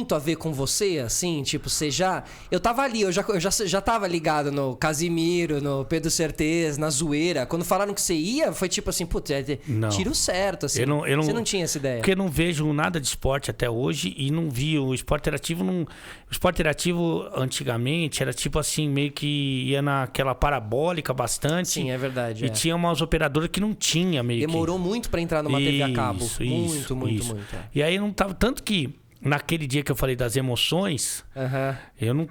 muito a ver com você, assim? Tipo, você já... Eu tava ali, eu já tava ligado no Casimiro, no Pedro Certeza, na zoeira. Quando falaram que você ia, foi tipo assim, putz, tiro certo, assim. Você não tinha essa ideia? Porque eu não vejo nada de esporte até hoje e não vi o esporte interativo. O esporte interativo, antigamente, era tipo assim, meio que ia naquela parabólica bastante. Sim, é verdade. E tinha umas operadoras que não tinha meio Demorou muito pra entrar numa TV a cabo. Muito. E aí não tava... Tanto que naquele dia que eu falei das emoções, eu não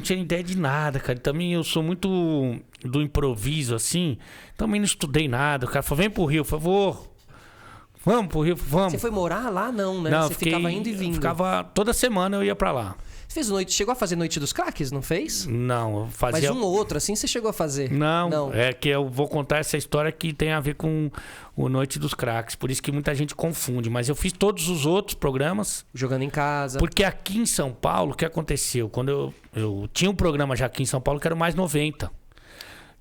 tinha ideia de nada, cara. Também eu sou muito do improviso, assim. Também não estudei nada. O cara falou, vem pro Rio. Eu falei, vamos pro Rio, vamos. Você foi morar lá? Não, né? Não, você ficava indo e vindo. Toda semana eu ia pra lá. Você fez chegou a fazer Noite dos Craques, não fez? Não, eu fazia... Mas um ou outro, assim, você chegou a fazer? Não, é que eu vou contar essa história que tem a ver com o Noite dos Craques. Por isso que muita gente confunde. Mas eu fiz todos os outros programas. Jogando em casa. Porque aqui em São Paulo, o que aconteceu? Quando eu tinha um programa já aqui em São Paulo que era o Mais 90.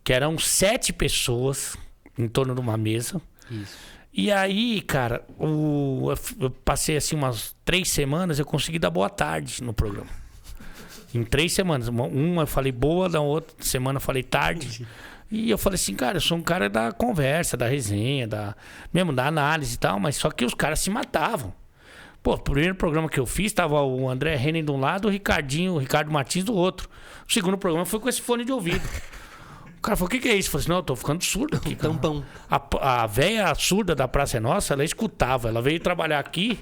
Que eram 7 pessoas em torno de uma mesa. Isso. E aí, cara, eu passei assim umas 3 semanas, eu consegui dar boa tarde no programa. Em 3 semanas. Uma eu falei boa, na outra semana eu falei tarde. E eu falei assim, cara, eu sou um cara da conversa, da resenha, mesmo da análise e tal, mas só que os caras se matavam. Pô, o primeiro programa que eu fiz, tava o André Henning de um lado, o Ricardo Martins do outro. O segundo programa foi com esse fone de ouvido. O cara falou, o que é isso? Eu falei assim, não, eu tô ficando surdo aqui, cara. Tampão. A véia surda da Praça é Nossa, ela escutava. Ela veio trabalhar aqui,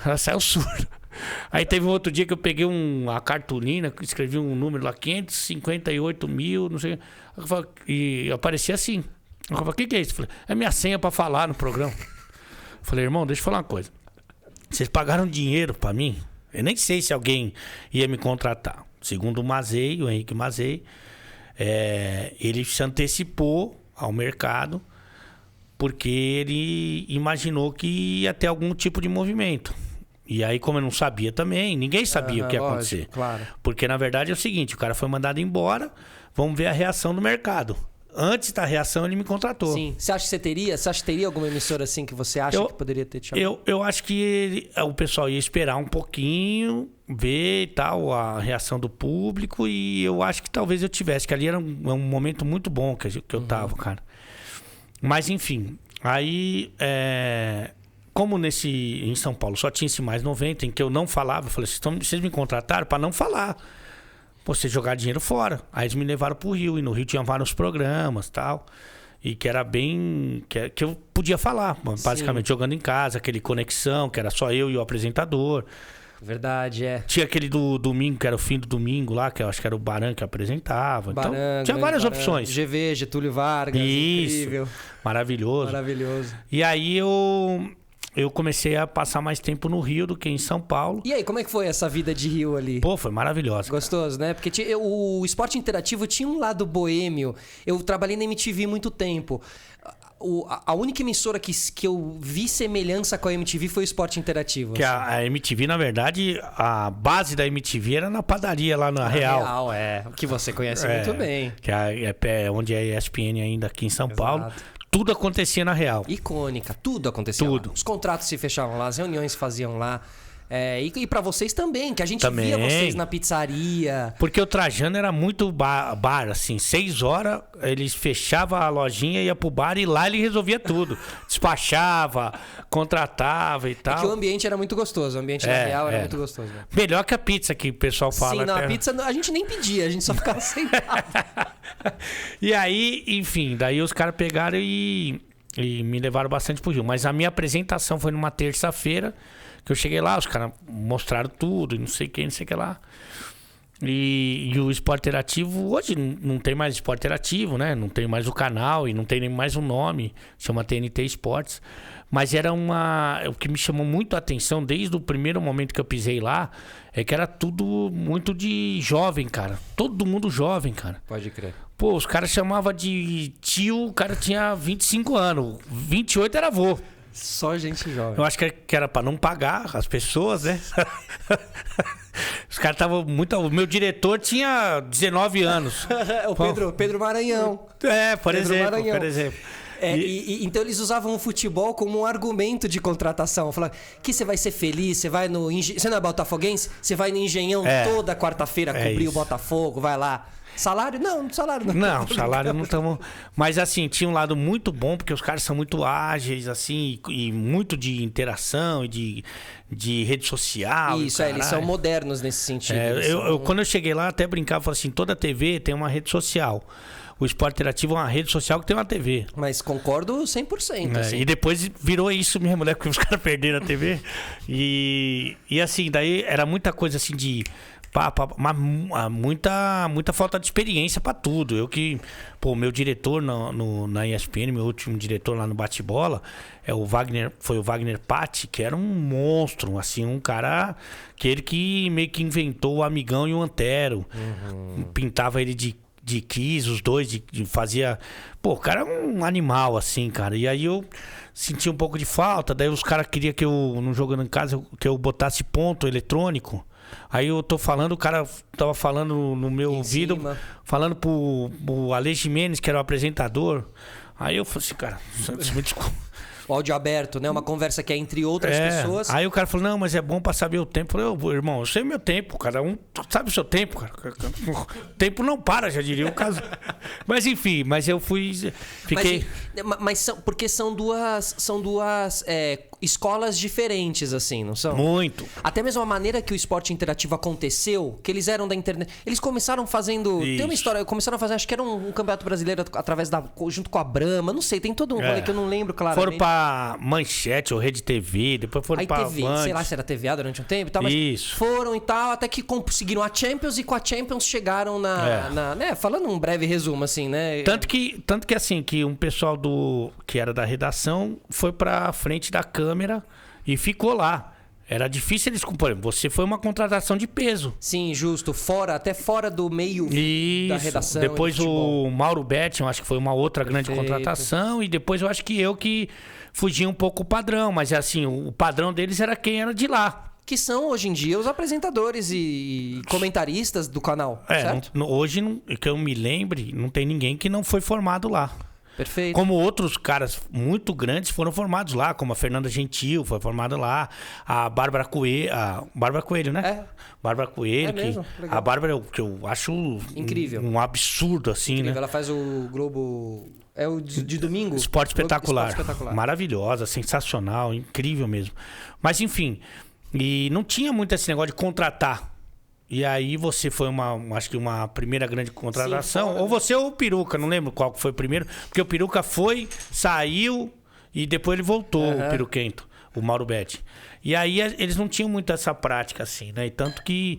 ela saiu surda. Aí teve um outro dia que eu peguei uma cartolina, escrevi um número lá, 558 mil, não sei. E aparecia assim. Eu falei, o que é isso? Eu falei, é minha senha pra falar no programa. Eu falei, irmão, deixa eu falar uma coisa. Vocês pagaram dinheiro pra mim? Eu nem sei se alguém ia me contratar. Segundo o Henrique Mazei, ele se antecipou ao mercado porque ele imaginou que ia ter algum tipo de movimento. E aí, como eu não sabia também, ninguém sabia o que ia acontecer. Claro. Porque, na verdade, é o seguinte, o cara foi mandado embora, vamos ver a reação do mercado. Antes da reação, ele me contratou. Sim. Você acha que teria alguma emissora assim que você acha que poderia ter te chamado? Eu acho que o pessoal ia esperar um pouquinho, ver e tal, a reação do público, e eu acho que talvez eu tivesse, que ali era um momento muito bom que eu tava, cara. Mas, enfim, aí... Como em São Paulo só tinha esse Mais 90, em que eu não falava, eu falei, vocês me contrataram para não falar. Você jogar dinheiro fora. Aí eles me levaram pro Rio, e no Rio tinha vários programas e tal. E que era bem... Que eu podia falar, basicamente, jogando em casa, aquele Conexão, que era só eu e o apresentador. Verdade, Tinha aquele do domingo, que era o fim do domingo lá, que eu acho que era o Baran que apresentava. Então, tinha várias opções. GV, Getúlio Vargas, incrível. Maravilhoso. E aí eu comecei a passar mais tempo no Rio do que em São Paulo. E aí, como é que foi essa vida de Rio ali? Pô, foi maravilhosa. Gostoso, cara, né? Porque o esporte interativo tinha um lado boêmio. Eu trabalhei na MTV muito tempo. A única emissora que eu vi semelhança com a MTV foi o esporte interativo. Que assim. A MTV, na verdade, a base da MTV era na padaria lá na Real. Que você conhece muito bem. Que é onde é a ESPN ainda aqui em São Paulo. Tudo acontecia na Real. Icônica, tudo acontecia lá. Os contratos se fechavam lá, as reuniões se faziam lá. E pra vocês também, que a gente via vocês na pizzaria. Porque o Trajano era muito bar, assim. 6 horas, eles fechavam a lojinha, ia pro bar e lá ele resolvia tudo. Despachava, contratava e tal. É que o ambiente era muito gostoso, o ambiente na Real era muito gostoso. Né? Melhor que a pizza que o pessoal fala. Sim, a pizza a gente nem pedia, a gente só ficava sentado. E aí, enfim, daí os caras pegaram e me levaram bastante pro Rio. Mas a minha apresentação foi numa terça-feira, que eu cheguei lá, os caras mostraram tudo, e não sei o que lá. E o esporte interativo, hoje não tem mais esporte interativo, né? Não tem mais o canal e não tem nem mais o nome, chama TNT Esportes. Mas era o que me chamou muito a atenção desde o primeiro momento que eu pisei lá, é que era tudo muito de jovem, cara. Todo mundo jovem, cara. Pode crer. Pô, os caras chamavam de tio, o cara tinha 25 anos, 28 era avô. Só gente jovem. Eu acho que era pra não pagar as pessoas, né? Os caras estavam muito... O meu diretor tinha 19 anos. O Pedro Maranhão. Por exemplo. Então eles usavam o futebol como um argumento de contratação. Falaram que você vai ser feliz, você vai no... Você não é botafoguense? Você vai no Engenhão toda quarta-feira cobrir o Botafogo, vai lá. Salário? Não, salário não. Não, salário não estamos... Mas assim, tinha um lado muito bom, porque os caras são muito ágeis, assim, e muito de interação e de rede social. Isso, eles são modernos nesse sentido. Quando eu cheguei lá, até brincava, falei assim, toda TV tem uma rede social. O Esporte Interativo é uma rede social que tem uma TV. Mas concordo 100%. Assim. E depois virou isso mesmo, né? Porque os caras perderam a TV. E assim, daí era muita coisa assim de... muita falta de experiência pra tudo. Meu diretor na ESPN, meu último diretor lá no Bate-Bola, foi o Wagner Patti, que era um monstro, assim, um cara que meio que inventou o Amigão e o Antero. Pintava ele de Kiss, os dois, fazia... Pô, o cara é um animal, assim, cara. E aí eu senti um pouco de falta, daí os caras queriam que eu, não jogando em casa, que eu botasse ponto eletrônico. Aí eu tô falando, o cara tava falando no meu ouvido, falando pro Ale Jimenez, que era o apresentador. Aí eu falei assim, cara, me desculpa. O áudio aberto, né? Uma conversa que é entre outras pessoas. Aí o cara falou, não, mas é bom pra saber o tempo. Eu falei, irmão, eu sei o meu tempo, cada um sabe o seu tempo, cara. O tempo não para, já diria o caso. Mas enfim, eu fiquei... Mas porque são duas escolas diferentes, assim, não são? Muito. Até mesmo a maneira que o esporte interativo aconteceu, que eles eram da internet. Eles começaram fazendo... Isso. Tem uma história, começaram a fazer, acho que era um campeonato brasileiro junto com a Brahma, não sei, tem todo um rolê que eu não lembro claramente. Foram pra Manchete ou Rede TV, depois foram pra TV, sei lá se era TVA durante um tempo e tal, mas isso. Foram e tal, até que conseguiram a Champions e com a Champions chegaram né, falando um breve resumo, assim, né? Tanto que assim, que um pessoal que era da redação foi pra frente da câmera e ficou lá. Era difícil eles... Por exemplo, você foi uma contratação de peso. Sim, justo. Até fora do meio da redação. Depois o Mauro Betting, acho que foi uma outra grande contratação. E depois eu acho que fugi um pouco o padrão. Mas assim, o padrão deles era quem era de lá. Que são, hoje em dia, os apresentadores e comentaristas do canal, certo? Hoje, que eu me lembre, não tem ninguém que não foi formado lá. Perfeito. Como outros caras muito grandes foram formados lá, como a Fernanda Gentil foi formada lá, a Bárbara Coelho, né? Bárbara Coelho, a Bárbara, que eu acho incrível. Um absurdo, assim, incrível. Né? Ela faz o Globo... É o de domingo? Esporte Espetacular. Maravilhosa, sensacional, incrível mesmo. Mas, enfim, e não tinha muito esse negócio de contratar. E aí você foi acho que uma primeira grande contratação. Sim, ou você ou o Peruca, não lembro qual foi o primeiro. Porque o Peruca saiu e depois ele voltou, o Peruquento, o Mauro Betti. E aí eles não tinham muito essa prática assim, né? E tanto que,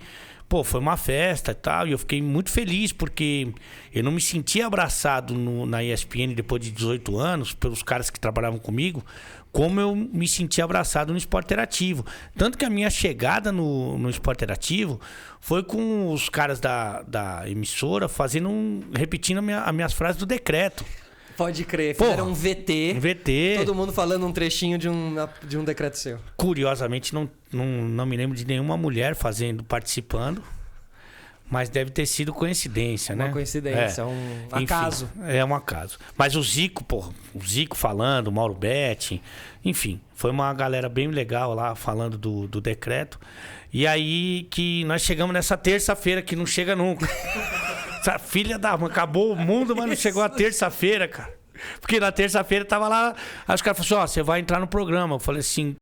foi uma festa e tal. E eu fiquei muito feliz porque eu não me sentia abraçado na ESPN depois de 18 anos, pelos caras que trabalhavam comigo, como eu me senti abraçado no Esporte Interativo. Tanto que a minha chegada no Esporte Interativo foi com os caras da emissora repetindo as minhas frases do decreto. Pode crer, fizeram um VT. Todo mundo falando um trechinho de um decreto seu. Curiosamente, não me lembro de nenhuma mulher participando. Mas deve ter sido coincidência, né? Uma coincidência, acaso. Enfim, é um acaso. Mas o Zico falando, o Mauro Betti, enfim, foi uma galera bem legal lá falando do decreto. E aí que nós chegamos nessa terça-feira que não chega nunca. Essa filha da mãe, acabou o mundo, mas não chegou a terça-feira, cara. Porque na terça-feira tava lá, aí os caras falaram assim, você vai entrar no programa. Eu falei assim,